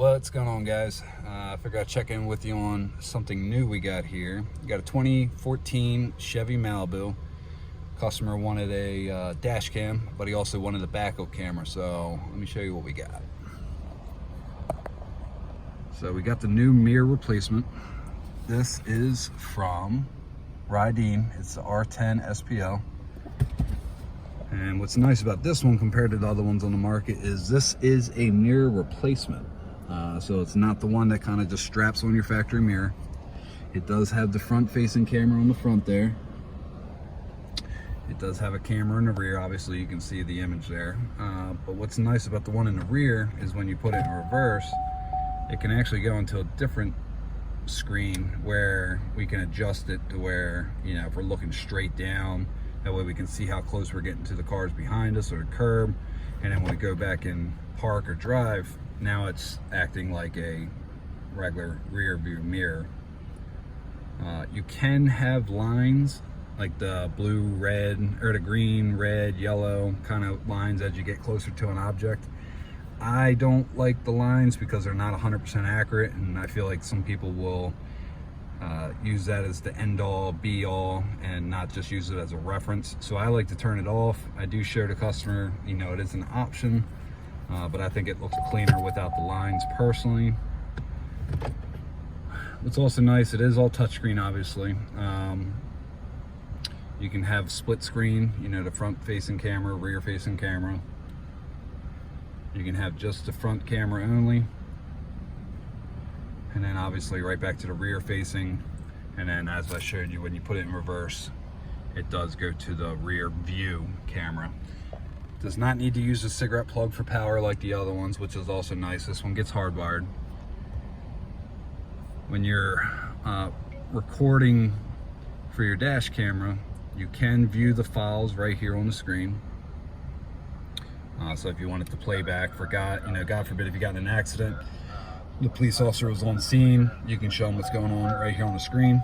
What's going on, guys? I figured I'd check in with you on something new we got here. We got a 2014 Chevy Malibu. Customer wanted a dash cam, but he also wanted a backup camera, so let me show you what we got. So we got the new mirror replacement. This is from Rydeen. It's the R10-SPL. And what's nice about this one compared to the other ones on the market is this is a mirror replacement. So it's not the one that kind of just straps on your factory mirror. It does have the front-facing camera on the front there. It does have a camera in the rear. Obviously, you can see the image there. But what's nice about the one in the rear is when you put it in reverse, it can actually go into a different screen where we can adjust it to where, you know, if we're looking straight down, that way we can see how close we're getting to the cars behind us or the curb. And then when we go back and park or drive, now it's acting like a regular rear view mirror. You can have lines like the blue, red, or the green, red, yellow kind of lines as you get closer to an object. I don't like the lines because they're not 100% accurate, and I feel like some people will use that as the end-all, be-all, and not just use it as a reference. So I like to turn it off. I do show the customer, you know, it is an option, but I think it looks cleaner without the lines personally. What's also nice, it is all touchscreen, obviously. You can have split screen, you know, the front-facing camera, rear-facing camera. You can have just the front camera only. And then obviously right back to the rear facing. And then as I showed you, when you put it in reverse, it does go to the rear view camera. Does not need to use a cigarette plug for power like the other ones, which is also nice. This one gets hardwired. When you're recording for your dash camera, you can view the files right here on the screen. So if you wanted to play back for God forbid if you got in an accident, the police officer was on scene, you can show them what's going on right here on the screen.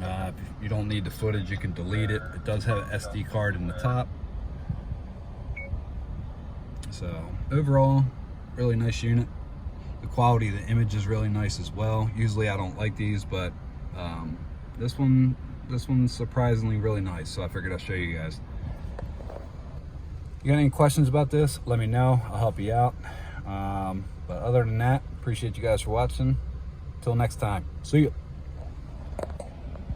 If you don't need the footage, you can delete it. It does have an SD card in the top. So overall, really nice unit. The quality of the image is really nice as well. Usually I don't like these, but this one's surprisingly really nice, so I figured I'd show you guys. You got any questions about this, let me know. I'll help you out. But other than that, appreciate you guys for watching. Till next time, see you.